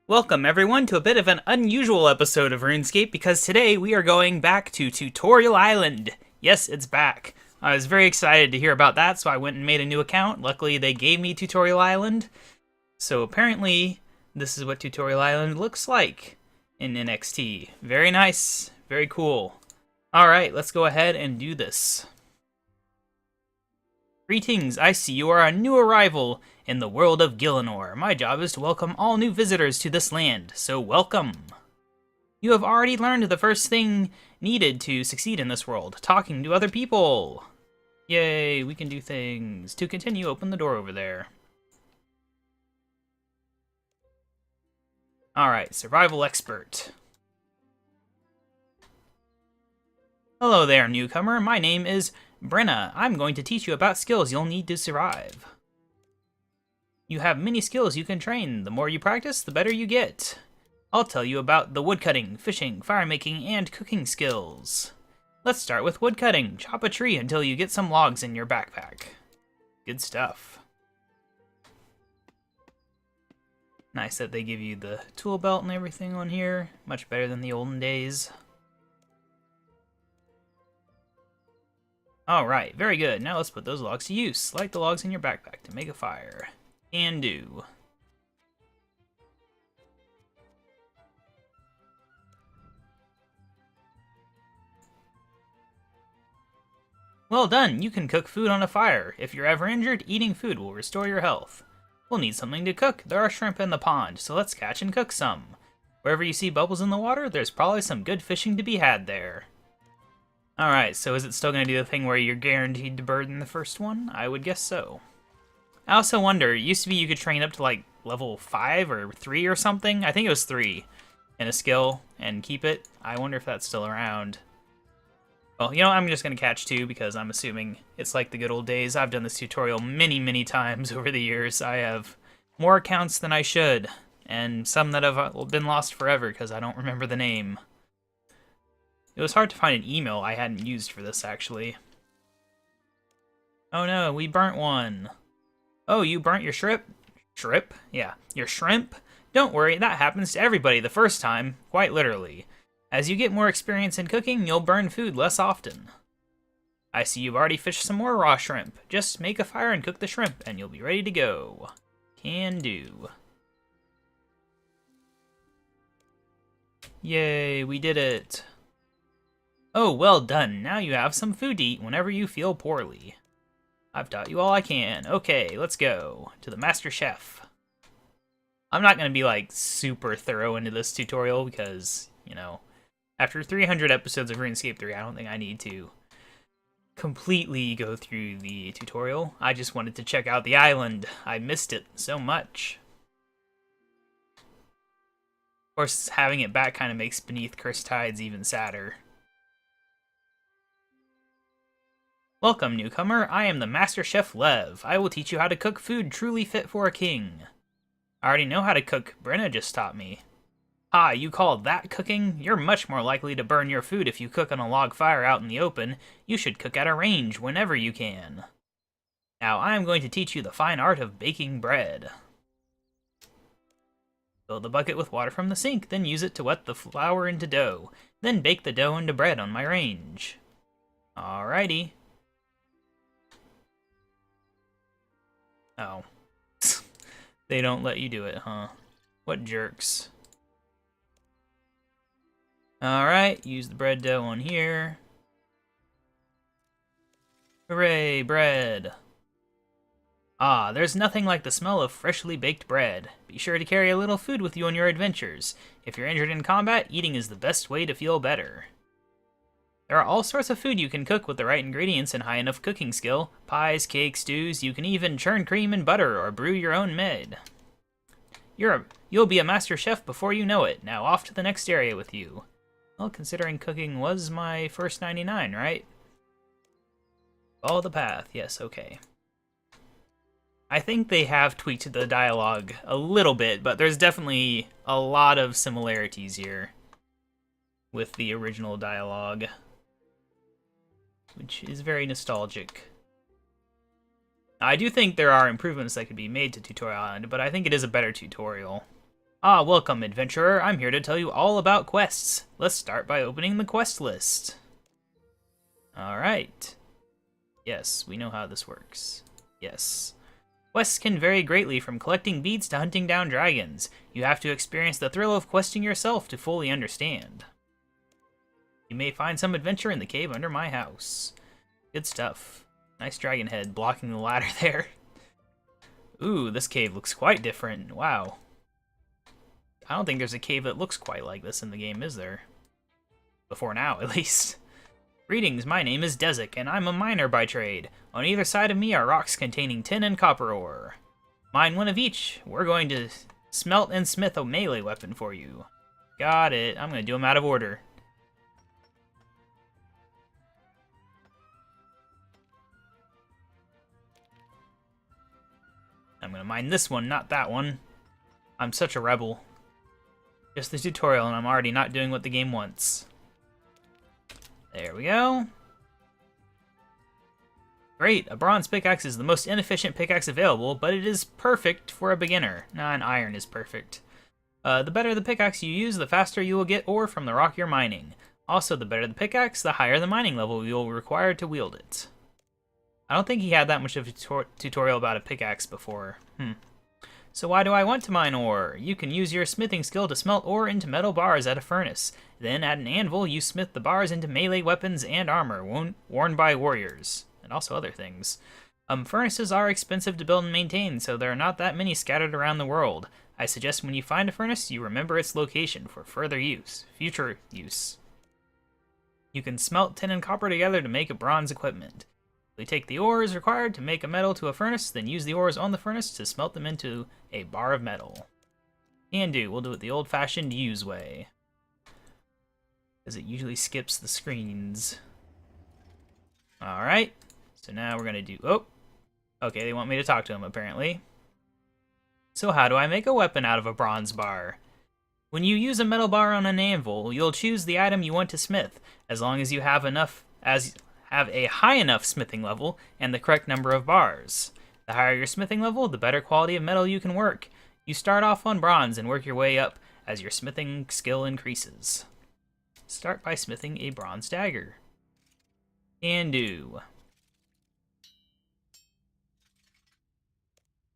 Welcome everyone to a bit of an unusual episode of RuneScape because today we are going back to Tutorial Island. Yes, it's back. I was very excited to hear about that, so I went and made a new account. Luckily, they gave me Tutorial Island. So apparently, this is what Tutorial Island looks like in NXT. Very nice, very cool. Alright, let's go ahead and do this. Greetings, I see you are a new arrival in the world of Gielinor. My job is to welcome all new visitors to this land, so welcome. You have already learned the first thing needed to succeed in this world, talking to other people. Yay, we can do things. To continue, open the door over there. Alright, survival expert. Hello there, newcomer. My name is Brenna. I'm going to teach you about skills you'll need to survive. You have many skills you can train. The more you practice, the better you get. I'll tell you about the woodcutting, fishing, fire making, and cooking skills. Let's start with woodcutting. Chop a tree until you get some logs in your backpack. Good stuff. Nice that they give you the tool belt and everything on here. Much better than the olden days. Alright, very good. Now let's put those logs to use. Light the logs in your backpack to make a fire. Can do. Well done! You can cook food on a fire. If you're ever injured, eating food will restore your health. We'll need something to cook. There are shrimp in the pond, so let's catch and cook some. Wherever you see bubbles in the water, there's probably some good fishing to be had there. Alright, so is it still going to do the thing where you're guaranteed to burn the first one? I would guess so. I also wonder, it used to be you could train up to like level 5 or 3 or something. I think it was 3 in a skill and keep it. I wonder if that's still around. Well, you know, I'm just going to catch 2 because I'm assuming it's like the good old days. I've done this tutorial many times over the years. I have more accounts than I should, and some that have been lost forever because I don't remember the name. It was hard to find an email I hadn't used for this, actually. Oh no, we burnt one. Oh, you burnt your shrimp? Shrimp? Yeah, your shrimp? Don't worry, that happens to everybody the first time, quite literally. As you get more experience in cooking, you'll burn food less often. I see you've already fished some more raw shrimp. Just make a fire and cook the shrimp, and you'll be ready to go. Can do. Yay, we did it. Oh, well done. Now you have some food to eat whenever you feel poorly. I've taught you all I can. Okay, let's go to the Master Chef. I'm not going to be like super thorough into this tutorial because, you know, after 300 episodes of RuneScape 3, I don't think I need to completely go through the tutorial. I just wanted to check out the island. I missed it so much. Of course, having it back kind of makes Beneath Cursed Tides even sadder. Welcome, newcomer. I am the Master Chef Lev. I will teach you how to cook food truly fit for a king. I already know how to cook. Brenna just taught me. Ah, you call that cooking? You're much more likely to burn your food if you cook on a log fire out in the open. You should cook at a range whenever you can. Now I am going to teach you the fine art of baking bread. Fill the bucket with water from the sink, then use it to wet the flour into dough. Then bake the dough into bread on my range. Alrighty. Oh. They don't let you do it, huh? What jerks. Alright, use the bread dough on here. Hooray, bread! Ah, there's nothing like the smell of freshly baked bread. Be sure to carry a little food with you on your adventures. If you're injured in combat, eating is the best way to feel better. There are all sorts of food you can cook with the right ingredients and high enough cooking skill. Pies, cakes, stews, you can even churn cream and butter or brew your own med. You'll be a master chef before you know it. Now off to the next area with you. Well, considering cooking was my first 99, right? Follow the path. Yes, okay. I think they have tweaked the dialogue a little bit, but there's definitely a lot of similarities here with the original dialogue, which is very nostalgic. I do think there are improvements that could be made to Tutorial Island, but I think it is a better tutorial. Ah, welcome, adventurer. I'm here to tell you all about quests. Let's start by opening the quest list. Alright. Yes, we know how this works. Yes. Quests can vary greatly from collecting beads to hunting down dragons. You have to experience the thrill of questing yourself to fully understand. You may find some adventure in the cave under my house. Good stuff. Nice dragon head blocking the ladder there. Ooh, this cave looks quite different. Wow. I don't think there's a cave that looks quite like this in the game, is there? Before now, at least. Greetings, my name is Dezik, and I'm a miner by trade. On either side of me are rocks containing tin and copper ore. Mine one of each. We're going to smelt and smith a melee weapon for you. Got it. I'm going to do them out of order. I'm going to mine this one, not that one. I'm such a rebel. Just the tutorial, and I'm already not doing what the game wants. There we go. Great, a bronze pickaxe is the most inefficient pickaxe available, but it is perfect for a beginner. Nah, an iron is perfect. The better the pickaxe you use, the faster you will get ore from the rock you're mining. Also, the better the pickaxe, the higher the mining level you'll require to wield it. I don't think he had that much of a tutorial about a pickaxe before. So why do I want to mine ore? You can use your smithing skill to smelt ore into metal bars at a furnace. Then at an anvil, you smith the bars into melee weapons and armor worn by warriors, and also other things. Furnaces are expensive to build and maintain, so there are not that many scattered around the world. I suggest when you find a furnace, you remember its location for future use. You can smelt tin and copper together to make a bronze equipment. We take the ores required to make a metal to a furnace, then use the ores on the furnace to smelt them into a bar of metal. Can do. We'll do it the old-fashioned use way, because it usually skips the screens. Alright, so now we're going to do... Oh! Okay, they want me to talk to him, apparently. So how do I make a weapon out of a bronze bar? When you use a metal bar on an anvil, you'll choose the item you want to smith, as long as you have a high enough smithing level and the correct number of bars. The higher your smithing level, the better quality of metal you can work. You start off on bronze and work your way up as your smithing skill increases. Start by smithing a bronze dagger. Can do.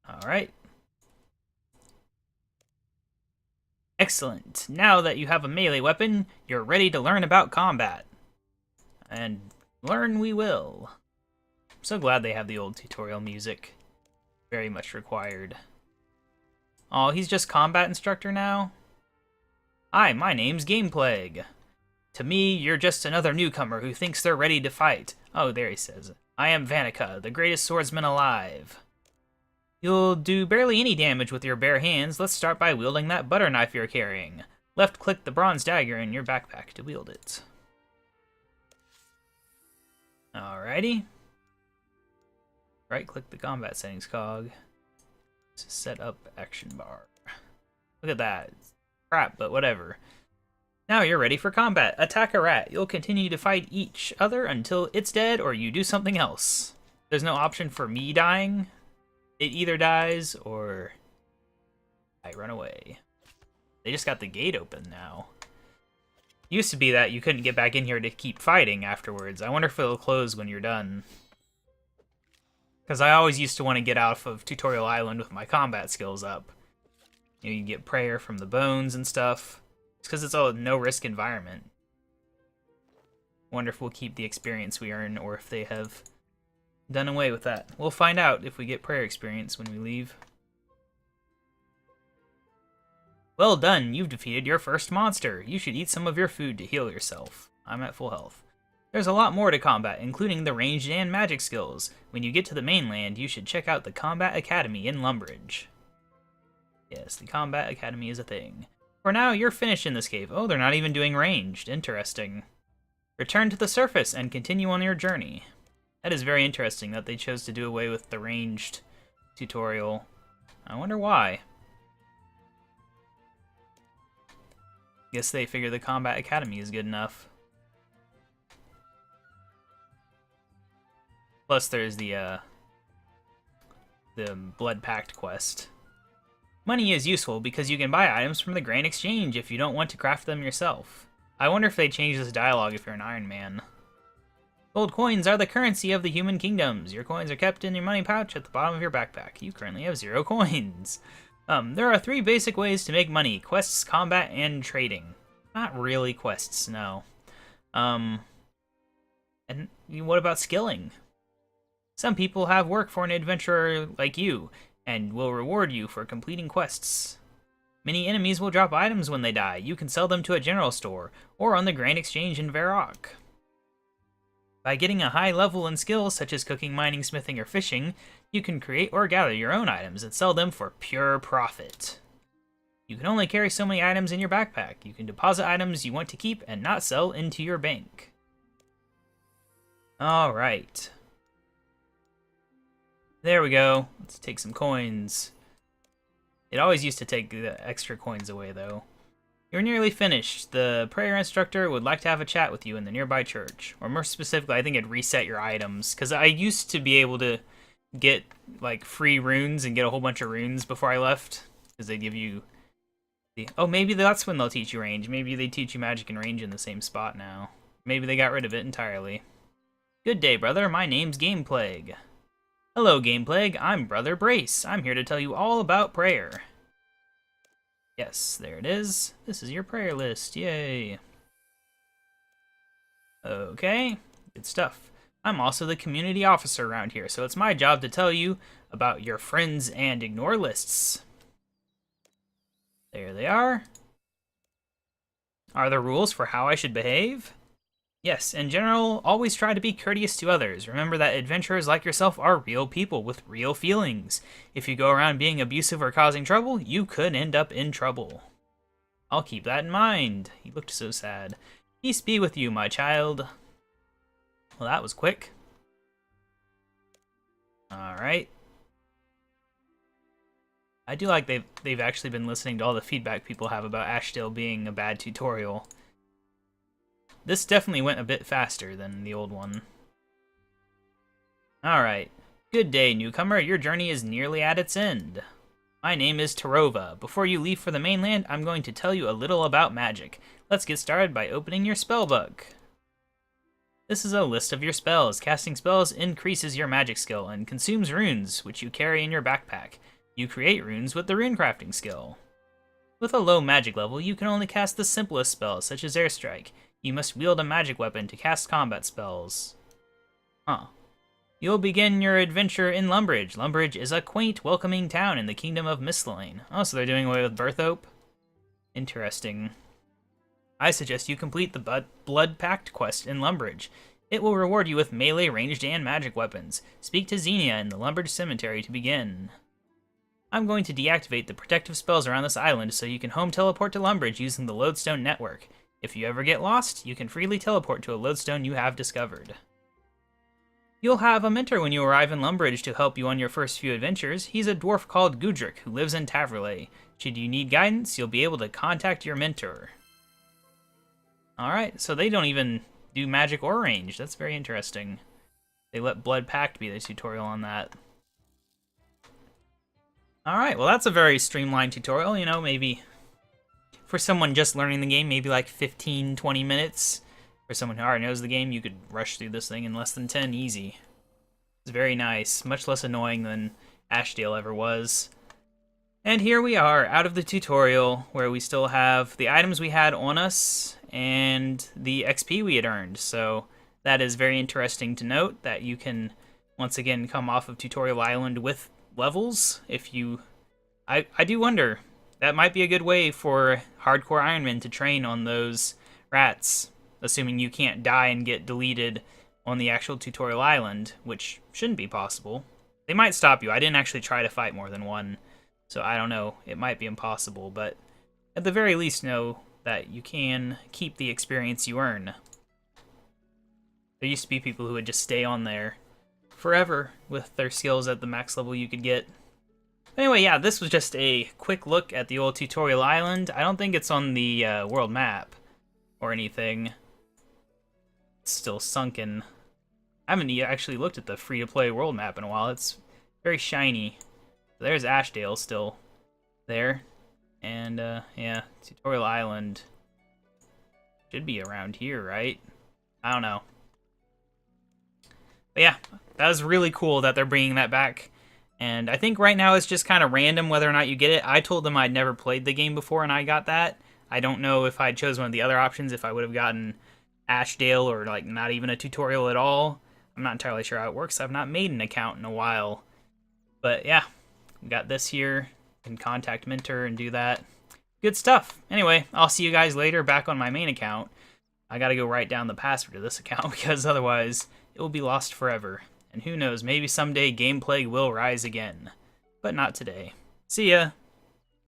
Alright. Excellent. Now that you have a melee weapon, you're ready to learn about combat. And learn we will. I'm so glad they have the old tutorial music. Very much required. Oh, he's just combat instructor now? Hi, my name's Gameplague. To me, you're just another newcomer who thinks they're ready to fight. Oh, there he says. I am Vanica, the greatest swordsman alive. You'll do barely any damage with your bare hands. Let's start by wielding that butter knife you're carrying. Left-click the bronze dagger in your backpack to wield it. Alrighty. Right-click the combat settings cog to set up action bar. Look at that. Crap, but whatever. Now you're ready for combat. Attack a rat. You'll continue to fight each other until it's dead or you do something else. There's no option for me dying. It either dies or I run away. They just got the gate open now. Used to be that you couldn't get back in here to keep fighting afterwards. I wonder if it'll close when you're done. Because I always used to want to get out of Tutorial Island with my combat skills up. You know, you get prayer from the bones and stuff. It's because it's a no-risk environment. Wonder if we'll keep the experience we earn, or if they have done away with that. We'll find out if we get prayer experience when we leave. Well done, you've defeated your first monster. You should eat some of your food to heal yourself. I'm at full health. There's a lot more to combat, including the ranged and magic skills. When you get to the mainland, you should check out the Combat Academy in Lumbridge. Yes, the Combat Academy is a thing. For now, you're finished in this cave. Oh, they're not even doing ranged. Interesting. Return to the surface and continue on your journey. That is very interesting that they chose to do away with the ranged tutorial. I wonder why. Guess they figure the Combat Academy is good enough. Plus, there's the Blood Pact quest. Money is useful because you can buy items from the Grand Exchange if you don't want to craft them yourself. I wonder if they change this dialogue if you're an Iron Man. Gold coins are the currency of the human kingdoms. Your coins are kept in your money pouch at the bottom of your backpack. You currently have 0 coins. There are 3 basic ways to make money: quests, combat, and trading. Not really quests, no. And what about skilling? Some people have work for an adventurer like you, and will reward you for completing quests. Many enemies will drop items when they die. You can sell them to a general store, or on the Grand Exchange in Varrock. By getting a high level in skills such as cooking, mining, smithing, or fishing, you can create or gather your own items and sell them for pure profit. You can only carry so many items in your backpack. You can deposit items you want to keep and not sell into your bank. Alright. There we go. Let's take some coins. It always used to take the extra coins away, though. You're nearly finished. The prayer instructor would like to have a chat with you in the nearby church. Or more specifically, I think it'd reset your items. Because I used to be able to get, like, free runes and get a whole bunch of runes before I left. Because they give you... Oh, maybe that's when they'll teach you range. Maybe they teach you magic and range in the same spot now. Maybe they got rid of it entirely. Good day, brother. My name's Game Plague. Hello, Game Plague. I'm Brother Brace. I'm here to tell you all about prayer. Yes, there it is. This is your prayer list. Yay. Okay, good stuff. I'm also the community officer around here, so it's my job to tell you about your friends and ignore lists. There they are. Are there rules for how I should behave? Yes, in general, always try to be courteous to others. Remember that adventurers like yourself are real people with real feelings. If you go around being abusive or causing trouble, you could end up in trouble. I'll keep that in mind. He looked so sad. Peace be with you, my child. Well, that was quick. Alright. I do like they've actually been listening to all the feedback people have about Ashdale being a bad tutorial. This definitely went a bit faster than the old one. Alright. Good day, newcomer. Your journey is nearly at its end. My name is Tarova. Before you leave for the mainland, I'm going to tell you a little about magic. Let's get started by opening your spellbook. This is a list of your spells. Casting spells increases your magic skill and consumes runes, which you carry in your backpack. You create runes with the runecrafting skill. With a low magic level, you can only cast the simplest spells, such as Airstrike. You must wield a magic weapon to cast combat spells. You'll begin your adventure in Lumbridge. Lumbridge is a quaint, welcoming town in the kingdom of Mistlane. Oh, so they're doing away with Berthope? Interesting. I suggest you complete the Blood Pact quest in Lumbridge. It will reward you with melee, ranged, and magic weapons. Speak to Xenia in the Lumbridge Cemetery to begin. I'm going to deactivate the protective spells around this island so you can home teleport to Lumbridge using the Lodestone network. If you ever get lost, you can freely teleport to a lodestone you have discovered. You'll have a mentor when you arrive in Lumbridge to help you on your first few adventures. He's a dwarf called Gudrick, who lives in Taverley. Should you need guidance, you'll be able to contact your mentor. Alright, so they don't even do magic or range. That's very interesting. They let Blood Pact be the tutorial on that. Alright, well that's a very streamlined tutorial, you know, maybe... For someone just learning the game, maybe like 15, 20 minutes. For someone who already knows the game, you could rush through this thing in less than 10, easy. It's very nice, much less annoying than Ashdale ever was. And here we are, out of the tutorial, where we still have the items we had on us, and the XP we had earned. So that is very interesting to note, that you can, once again, come off of Tutorial Island with levels, if you... I do wonder... That might be a good way for hardcore Ironmen to train on those rats, assuming you can't die and get deleted on the actual tutorial island, which shouldn't be possible. They might stop you. I didn't actually try to fight more than one, so I don't know. It might be impossible, but at the very least know that you can keep the experience you earn. There used to be people who would just stay on there forever with their skills at the max level you could get. Anyway, yeah, this was just a quick look at the old tutorial island. I don't think it's on the world map or anything. It's still sunken. I haven't actually looked at the free-to-play world map in a while. It's very shiny. There's Ashdale still. there. And, yeah, Tutorial Island should be around here, right? I don't know. But yeah, that was really cool that they're bringing that back. And I think right now it's just kind of random whether or not you get it. I told them I'd never played the game before and I got that. I don't know if I chose one of the other options, if I would have gotten Ashdale or like not even a tutorial at all. I'm not entirely sure how it works. I've not made an account in a while. But yeah, got this here. Can contact Mentor and do that. Good stuff. Anyway, I'll see you guys later back on my main account. I gotta go write down the password to this account because otherwise it will be lost forever. And who knows, maybe someday Gameplague will rise again. But not today. See ya!